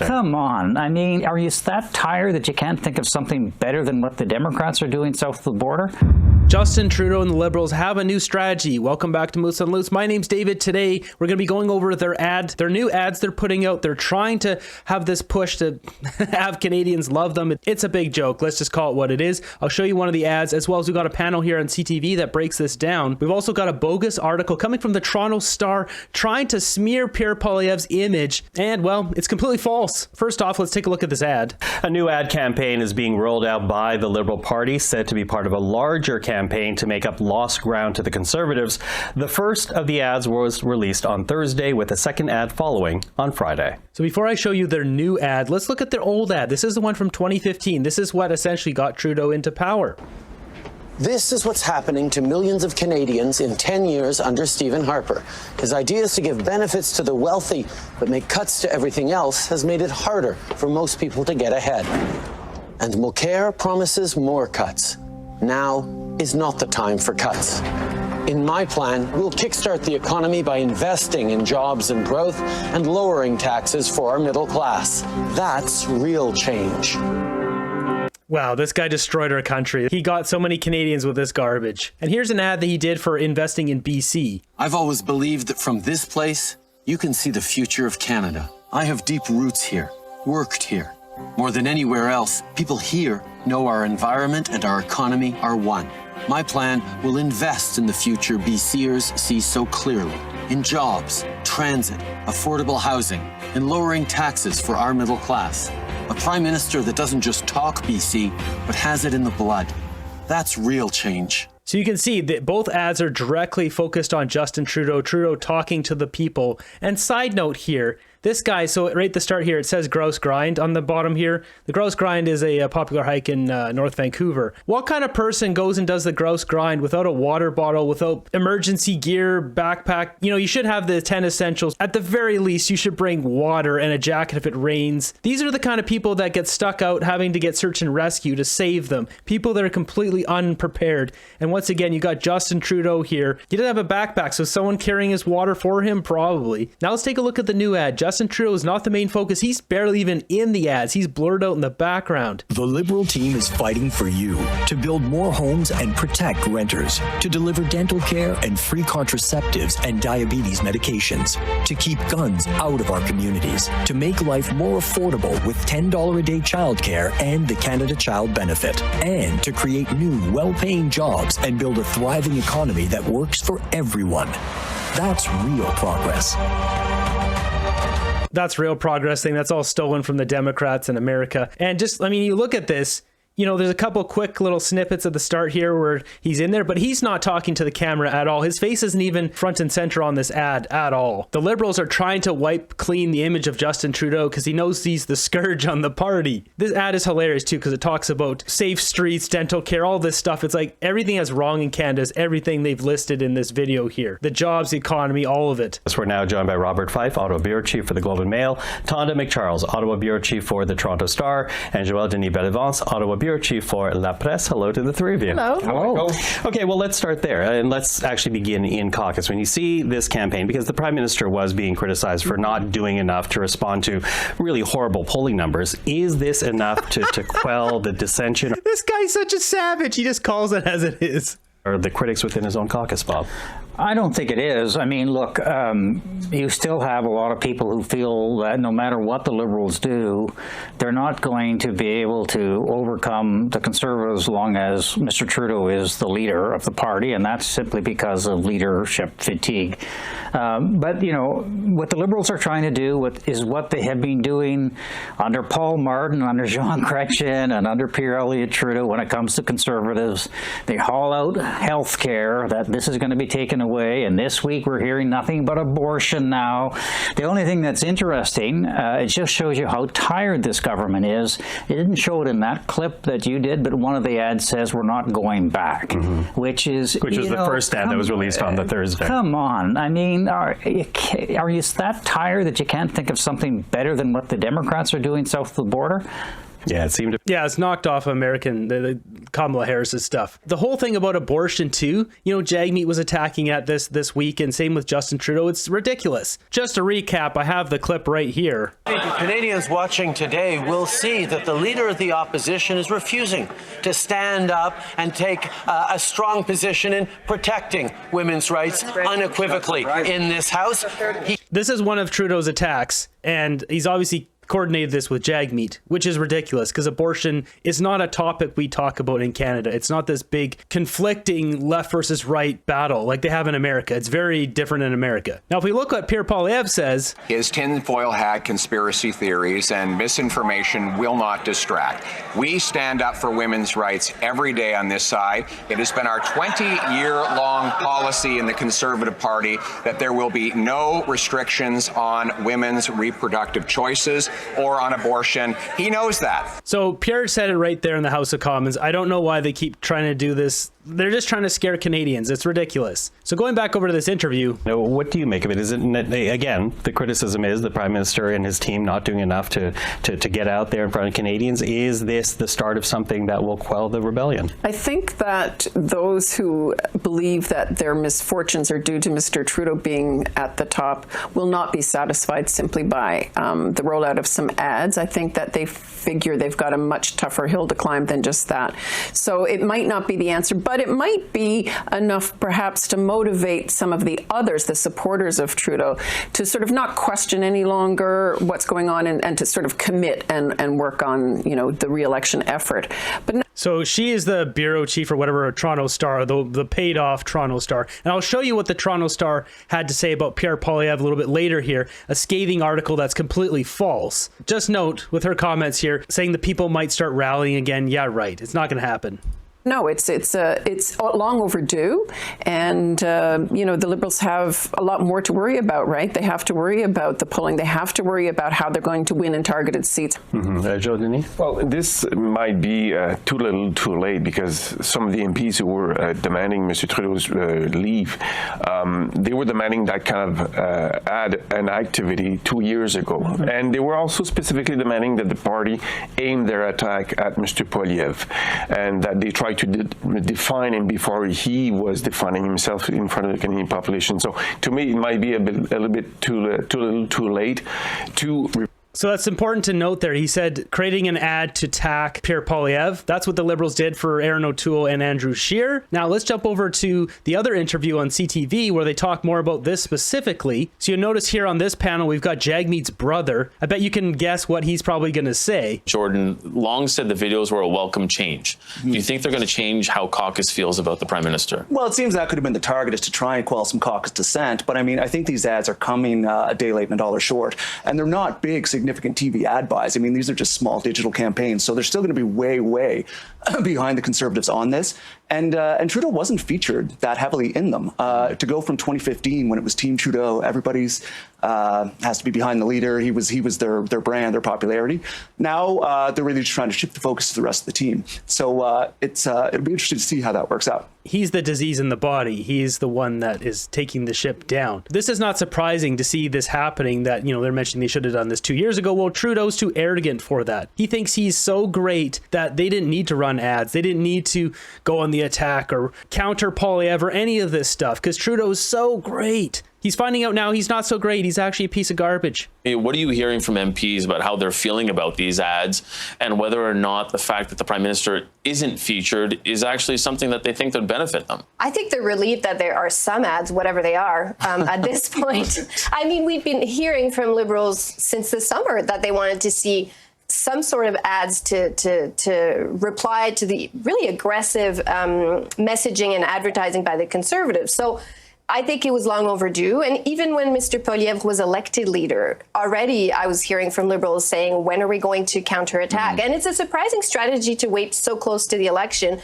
Come on. I mean, are you that tired that you can't think of something better than what the Democrats are doing south of the border? Justin Trudeau and the Liberals have a new strategy. Welcome back to Moose on Loose. My name's David. Today, we're going to be going over their new ads they're putting out. They're trying to have this push to have Canadians love them. It's a big joke. Let's just call it what it is. I'll show you one of the ads, as well as we've got a panel here on CTV that breaks this down. We've also got a bogus article coming from the Toronto Star trying to smear Pierre Poilievre's image. And, well, it's completely false. First off, let's take a look at this ad. A new ad campaign is being rolled out by the Liberal Party, said to be part of a larger campaign to make up lost ground to the Conservatives. The first of the ads was released on Thursday, with a second ad following on Friday. So before I show you their new ad, let's look at their old ad. This is the one from 2015. This is what essentially got Trudeau into power. This is what's happening to millions of Canadians in 10 years under Stephen Harper. His idea is to give benefits to the wealthy, but make cuts to everything else has made it harder for most people to get ahead. And Mulcair promises more cuts. Now is not the time for cuts. In my plan, we'll kickstart the economy by investing in jobs and growth and lowering taxes for our middle class. That's real change. Wow, this guy destroyed our country. He got so many Canadians with this garbage. And here's an ad that he did for investing in BC. I've always believed that from this place, you can see the future of Canada. I have deep roots here, worked here. More than anywhere else, people here know our environment and our economy are one. My plan will invest in the future BCers see so clearly. In jobs, transit, affordable housing, and lowering taxes for our middle class. A Prime Minister that doesn't just talk BC, but has it in the blood. That's real change. So you can see that both ads are directly focused on Justin Trudeau talking to the people. And side note here, this guy, so right at the start here, it says Grouse Grind on the bottom here. The Grouse Grind is a popular hike in North Vancouver. What kind of person goes and does the Grouse Grind without a water bottle, without emergency gear, backpack? You know, you should have the 10 essentials. At the very least, you should bring water and a jacket if it rains. These are the kind of people that get stuck out having to get search and rescue to save them. People that are completely unprepared. And once again, you got Justin Trudeau here. He doesn't have a backpack, so someone carrying his water for him? Probably. Now let's take a look at the new ad. Justin Trudeau is not the main focus. He's barely even in the ads. He's blurred out in the background. The Liberal team is fighting for you to build more homes and protect renters, to deliver dental care and free contraceptives and diabetes medications, to keep guns out of our communities, to make life more affordable with $10 a day childcare and the Canada Child Benefit, and to create new, well-paying jobs and build a thriving economy that works for everyone. That's real progress. That's real progress thing. That's all stolen from the Democrats in America. And just, I mean, you look at this, you know, there's a couple quick little snippets at the start here where he's in there, but he's not talking to the camera at all. His face isn't even front and center on this ad at all. The Liberals are trying to wipe clean the image of Justin Trudeau because he knows he's the scourge on the party. This ad is hilarious too because it talks about safe streets, dental care, all this stuff. It's like everything that's wrong in Canada is everything they've listed in this video here. The jobs, the economy, all of it. We're now joined by Robert Fife, Ottawa Bureau Chief for the Globe and Mail, Tonda McCharles, Ottawa Bureau Chief for the Toronto Star, and Joël Denis Bellevance, Ottawa Bureau Chief for La Presse. Hello to the three of you. Hello. Hello. Okay, well, let's start there, and let's actually begin in caucus. When you see this campaign, because the Prime Minister was being criticized for not doing enough to respond to really horrible polling numbers, is this enough to quell the dissension? This guy's such a savage. He just calls it as it is. Or the critics within his own caucus, Bob? I don't think it is. I mean, look, you still have a lot of people who feel that no matter what the Liberals do, they're not going to be able to overcome the Conservatives as long as Mr. Trudeau is the leader of the party, and that's simply because of leadership fatigue. But, you know, what the Liberals are trying to do is what they have been doing under Paul Martin, under Jean Chrétien, and under Pierre Trudeau when it comes to Conservatives. They haul out health care, that this is going to be taken away, and this week we're hearing nothing but abortion now. The only thing that's interesting, it just shows you how tired this government is. It didn't show it in that clip that you did, but one of the ads says we're not going back, which was the first ad that was released on the Thursday. Come on. I mean, are you that tired that you can't think of something better than what the Democrats are doing south of the border? Yeah, it seemed to. Yeah, it's knocked off the Kamala Harris's stuff. The whole thing about abortion too, Jagmeet was attacking at this week, and same with Justin Trudeau. It's ridiculous. Just to recap, I have the clip right here. Canadians watching today will see that the leader of the opposition is refusing to stand up and take a strong position in protecting women's rights unequivocally in this House. This is one of Trudeau's attacks, and he's obviously coordinated this with Jagmeet, which is ridiculous because abortion is not a topic we talk about in Canada. It's not this big conflicting left versus right battle like they have in America. It's very different in America. Now, if we look what Pierre Poilievre says, his tinfoil hat conspiracy theories and misinformation will not distract. We stand up for women's rights every day on this side. It has been our 20-year-long policy in the Conservative Party that there will be no restrictions on women's reproductive choices or on abortion. He knows that. So Pierre said it right there in the House of Commons. I don't know why they keep trying to do this. They're just trying to scare Canadians. It's ridiculous. So going back over to this interview. What do you make of it? Isn't it, again, the criticism is the Prime Minister and his team not doing enough to get out there in front of Canadians. Is this the start of something that will quell the rebellion? I think that those who believe that their misfortunes are due to Mr. Trudeau being at the top will not be satisfied simply by the rollout of some ads. I think that they figure they've got a much tougher hill to climb than just that. So it might not be the answer, but it might be enough perhaps to motivate some of the others, the supporters of Trudeau, to sort of not question any longer what's going on and to sort of commit and work on, the re-election effort. But so she is the bureau chief or whatever, a Toronto Star, the paid off Toronto Star. And I'll show you what the Toronto Star had to say about Pierre Poilievre a little bit later here, a scathing article that's completely false. Just note with her comments here saying the people might start rallying again. Yeah, right. It's not going to happen. No, it's long overdue, and the Liberals have a lot more to worry about, right? They have to worry about the polling. They have to worry about how they're going to win in targeted seats. Joe Denis? Well, this might be too little, too late, because some of the MPs who were demanding Mr. Trudeau's leave, they were demanding that kind of ad and activity 2 years ago, and they were also specifically demanding that the party aim their attack at Mr. Poilievre, and that they try to define him before he was defining himself in front of the Canadian population. So to me, it might be a little bit too little, too late to. So that's important to note there. He said creating an ad to attack Pierre Poilievre. That's what the Liberals did for Aaron O'Toole and Andrew Scheer. Now let's jump over to the other interview on CTV where they talk more about this specifically. So you'll notice here on this panel, we've got Jagmeet's brother. I bet you can guess what he's probably going to say. Jordan long said the videos were a welcome change. Do you think they're going to change how caucus feels about the Prime Minister? Well, it seems that could have been the target, is to try and quell some caucus dissent. But I mean, I think these ads are coming a day late and a dollar short. And they're not big, significant TV ad buys. I mean, these are just small digital campaigns. So they're still going to be way, way behind the Conservatives on this. And Trudeau wasn't featured that heavily in them. To go from 2015, when it was Team Trudeau, everybody's has to be behind the leader. He was their brand, their popularity. Now they're really just trying to shift the focus to the rest of the team. So it'll be interesting to see how that works out. He's the disease in the body. He's the one that is taking the ship down. This is not surprising to see this happening, that, they're mentioning they should have done this 2 years ago. Well, Trudeau's too arrogant for that. He thinks he's so great that they didn't need to run ads. They didn't need to go on the attack or counter Poilievre or any of this stuff because Trudeau's so great. He's finding out now he's not so great. He's actually a piece of garbage. What are you hearing from MPs about how they're feeling about these ads and whether or not the fact that the Prime Minister isn't featured is actually something that they think would benefit them? I think they're relieved that there are some ads, whatever they are, at this point. I mean, we've been hearing from Liberals since the summer that they wanted to see some sort of ads to reply to the really aggressive messaging and advertising by the Conservatives. So I think it was long overdue. And even when Mr. Poilievre was elected leader, already I was hearing from Liberals saying, when are we going to counterattack? And it's a surprising strategy to wait so close to the election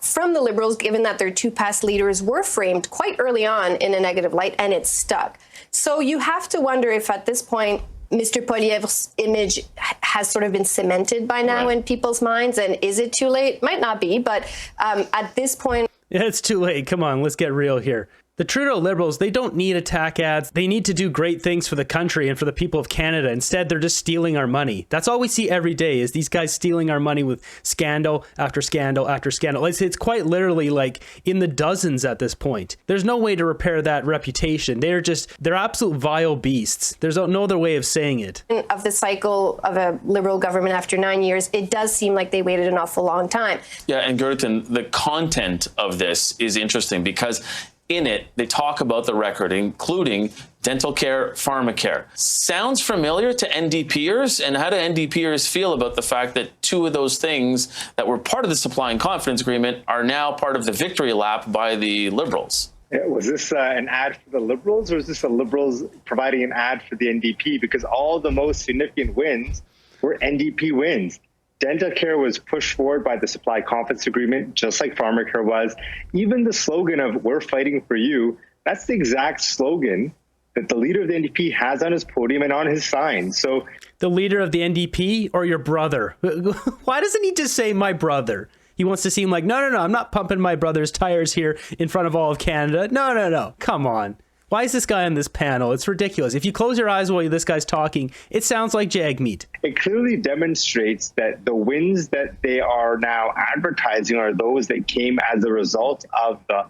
from the Liberals, given that their two past leaders were framed quite early on in a negative light, and it stuck. So you have to wonder if at this point, Mr. Poilievre's image has sort of been cemented by now in people's minds. And is it too late? Might not be, but at this point. Yeah, it's too late. Come on, let's get real here. The Trudeau Liberals, they don't need attack ads. They need to do great things for the country and for the people of Canada. Instead, they're just stealing our money. That's all we see every day is these guys stealing our money with scandal after scandal after scandal. It's quite literally like in the dozens at this point. There's no way to repair that reputation. They're absolute vile beasts. There's no other way of saying it. Of the cycle of a Liberal government after 9 years, it does seem like they waited an awful long time. Yeah, and Gerton, the content of this is interesting because in it, they talk about the record, including dental care, pharmacare. Sounds familiar to NDPers? And how do NDPers feel about the fact that two of those things that were part of the supply and confidence agreement are now part of the victory lap by the Liberals? Was this an ad for the Liberals, or is this the Liberals providing an ad for the NDP? Because all the most significant wins were NDP wins. Dental care was pushed forward by the supply confidence agreement, just like pharmacare was. Even the slogan of "We're fighting for you," that's the exact slogan that the leader of the NDP has on his podium and on his sign. So the leader of the NDP or your brother? Why doesn't he just say my brother? He wants to seem like, no, I'm not pumping my brother's tires here in front of all of Canada. No. Come on. Why is this guy on this panel? It's ridiculous. If you close your eyes while this guy's talking, it sounds like Jagmeet. It clearly demonstrates that the wins that they are now advertising are those that came as a result of the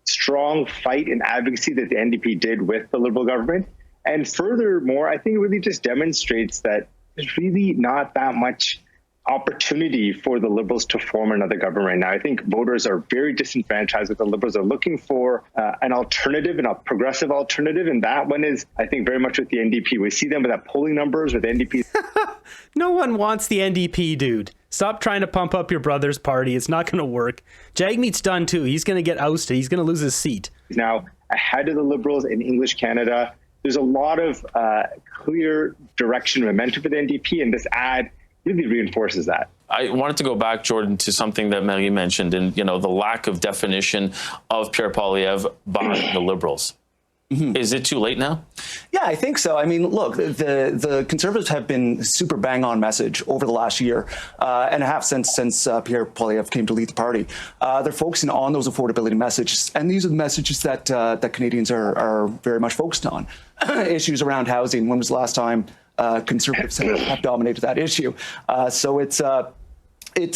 strong fight and advocacy that the NDP did with the Liberal government. And furthermore, I think it really just demonstrates that there's really not that much opportunity for the Liberals to form another government right now. I think voters are very disenfranchised with the Liberals. Are looking for an alternative and a progressive alternative, and that one is, I think, very much with the NDP. We see them with that polling numbers with NDP. No one wants the NDP, dude. Stop trying to pump up your brother's party. It's not going to work. Jagmeet's done too. He's going to get ousted. He's going to lose his seat. He's now ahead of the Liberals in English Canada. There's a lot of clear direction and momentum for the NDP, and this ad really reinforces that. I wanted to go back, Jordan, to something that Marie mentioned, and the lack of definition of Pierre Poilievre by the Liberals. Mm-hmm. Is it too late now? Yeah, I think so. I mean, look, the Conservatives have been super bang on message over the last year and a half since Pierre Poilievre came to lead the party. They're focusing on those affordability messages, and these are the messages that Canadians are very much focused on. Issues around housing. When was the last time Conservatives have dominated that issue? So it's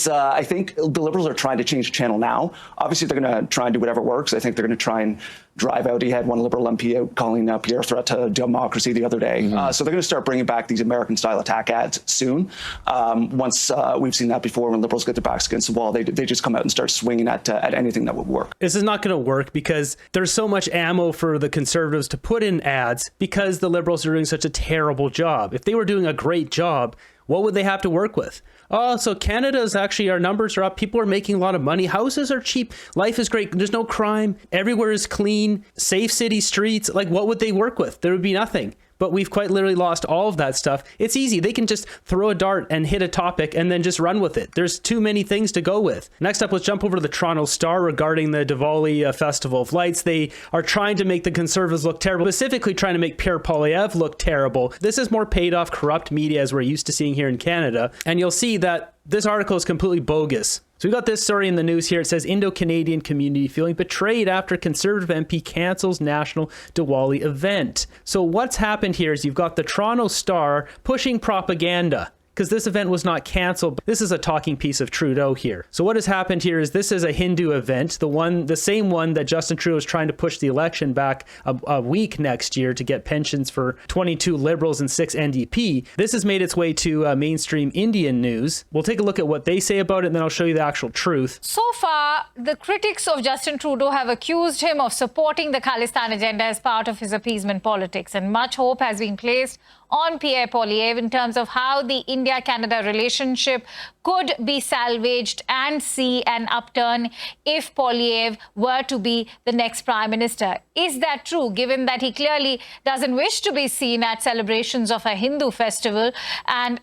I think the Liberals are trying to change the channel now. Obviously, they're going to try and do whatever works. I think they're going to try and drive out. He had one Liberal MP out calling Pierre a threat to democracy the other day. Mm-hmm. So they're going to start bringing back these American-style attack ads soon. Once we've seen that before, when Liberals get their backs against the wall, they just come out and start swinging at anything that would work. This is not going to work because there's so much ammo for the Conservatives to put in ads because the Liberals are doing such a terrible job. If they were doing a great job, what would they have to work with? Oh, so Canada's actually, our numbers are up. People are making a lot of money. Houses are cheap. Life is great. There's no crime. Everywhere is clean. Safe city streets. Like, what would they work with? There would be nothing. But we've quite literally lost all of that stuff. It's easy. They can just throw a dart and hit a topic and then just run with it. There's too many things to go with. Next up, let's jump over to the Toronto Star regarding the Diwali Festival of Lights. They are trying to make the Conservatives look terrible, specifically trying to make Pierre Poilievre look terrible. This is more paid off corrupt media as we're used to seeing here in Canada. And you'll see that this article is completely bogus. So we got this story in the news here. It says Indo-Canadian community feeling betrayed after Conservative MP cancels national Diwali event. So what's happened here is you've got the Toronto Star pushing propaganda, because this event was not canceled. This is a talking piece of Trudeau here. So what has happened here is this is a Hindu event, the same one that Justin Trudeau is trying to push the election back a week next year to get pensions for 22 Liberals and 6 NDP. This has made its way to mainstream Indian news. We'll take a look at what they say about it, and then I'll show you the actual truth. So far, the critics of Justin Trudeau have accused him of supporting the Khalistan agenda as part of his appeasement politics, and much hope has been placed on Pierre Poilievre in terms of how the India-Canada relationship could be salvaged and see an upturn if Poilievre were to be the next Prime Minister. Is that true, given that he clearly doesn't wish to be seen at celebrations of a Hindu festival and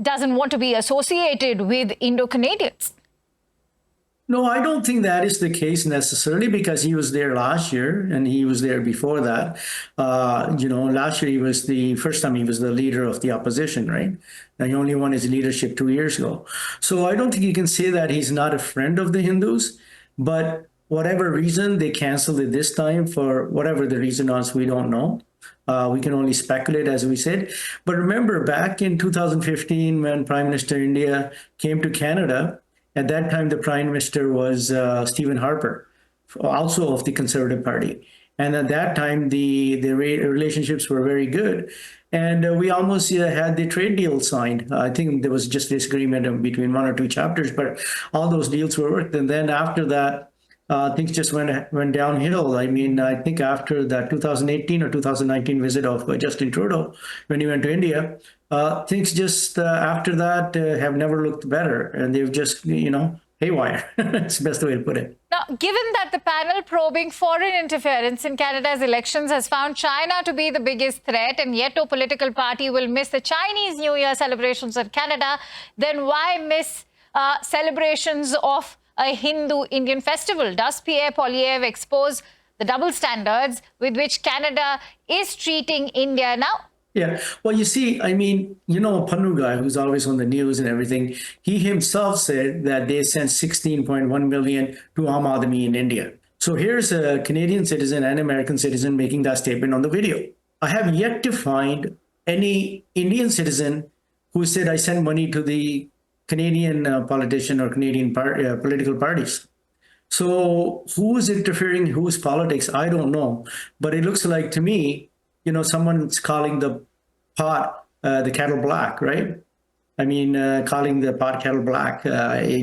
doesn't want to be associated with Indo-Canadians? No, I don't think that is the case necessarily, because he was there last year and he was there before that. Last year he was the first time he was the leader of the opposition, right? Now he only won his leadership 2 years ago. So I don't think you can say that he's not a friend of the Hindus, but whatever reason, they canceled it this time. For whatever the reason was, we don't know. We can only speculate, as we said. But remember, back in 2015, when Prime Minister India came to Canada, at that time, the Prime Minister was Stephen Harper, also of the Conservative Party. And at that time, the relationships were very good. And we almost had the trade deal signed. I think there was just disagreement between one or two chapters, but all those deals were worked. And then after that, things just went downhill. I mean, I think after that 2018 or 2019 visit of Justin Trudeau, when he went to India, things just after that have never looked better. And they've just, haywire. It's the best way to put it. Now, given that the panel probing foreign interference in Canada's elections has found China to be the biggest threat, and yet no political party will miss the Chinese New Year celebrations in Canada, then why miss celebrations of a Hindu-Indian festival? Does Pierre Poilievre expose the double standards with which Canada is treating India now? Yeah. Well, you see, I mean, Pannu guy, who's always on the news and everything, he himself said that they sent 16.1 million to Aam Aadmi in India. So here's a Canadian citizen and American citizen making that statement on the video. I have yet to find any Indian citizen who said I sent money to the Canadian politician or Canadian political parties. So who's interfering in whose politics? I don't know. But it looks like to me, someone's calling the pot the kettle black, right? I mean, calling the pot kettle black. I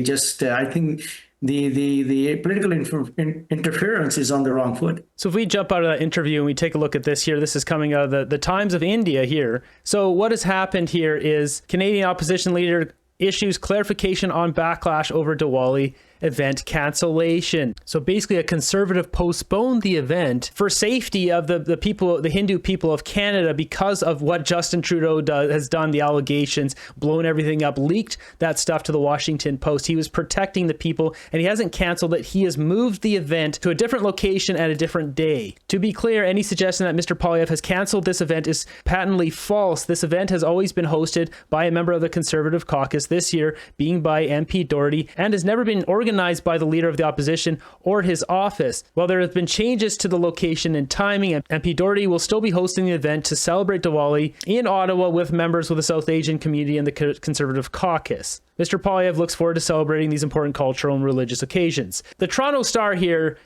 think the political interference is on the wrong foot. So if we jump out of that interview and we take a look at this here, this is coming out of the Times of India here. So what has happened here is Canadian opposition leader issues clarification on backlash over Diwali event cancellation. So basically a conservative postponed the event for safety of the people, the Hindu people of Canada, because of what Justin Trudeau has done, the allegations, blown everything up, leaked that stuff to the Washington Post. He was protecting the people and he hasn't canceled it. He has moved the event to a different location at a different day. To be clear, any suggestion that Mr. Poilievre has canceled this event is patently false. This event has always been hosted by a member of the Conservative caucus, this year being by MP Doherty, and has never been organized by the leader of the opposition or his office. While there have been changes to the location and timing, MP Doherty will still be hosting the event to celebrate Diwali in Ottawa with members of the South Asian community and the Conservative caucus. Mr. Poilievre looks forward to celebrating these important cultural and religious occasions. The Toronto Star here,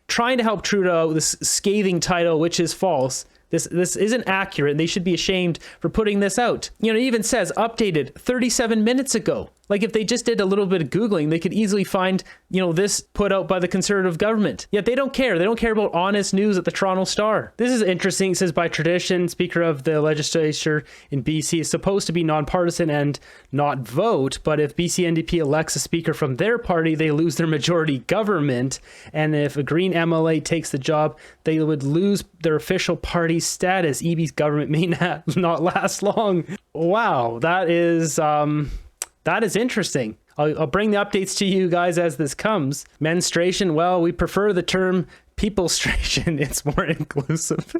trying to help Trudeau, this scathing title, which is false. This isn't accurate. They should be ashamed for putting this out. It even says updated 37 minutes ago. Like if they just did a little bit of Googling, they could easily find, this put out by the Conservative government. Yet they don't care. They don't care about honest news at the Toronto Star. This is interesting. It says by tradition, Speaker of the Legislature in BC is supposed to be nonpartisan and not vote. But if BC NDP elects a speaker from their party, they lose their majority government. And if a Green MLA takes the job, they would lose their official party status. EB's government may not last long. Wow, that is interesting. I'll bring the updates to you guys as this comes. Menstruation, well, we prefer the term peoplestration. It's more inclusive.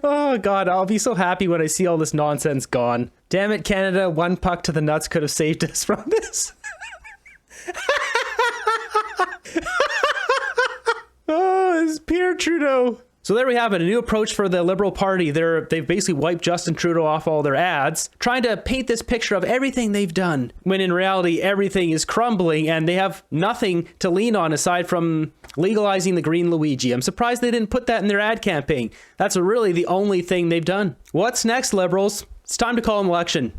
Oh, God, I'll be so happy when I see all this nonsense gone. Damn it, Canada, one puck to the nuts could have saved us from this. Oh, it's Pierre Trudeau. So there we have it, a new approach for the Liberal Party. They've basically wiped Justin Trudeau off all their ads, trying to paint this picture of everything they've done, when in reality, everything is crumbling and they have nothing to lean on aside from legalizing the green Luigi. I'm surprised they didn't put that in their ad campaign. That's really the only thing they've done. What's next, Liberals? It's time to call an election.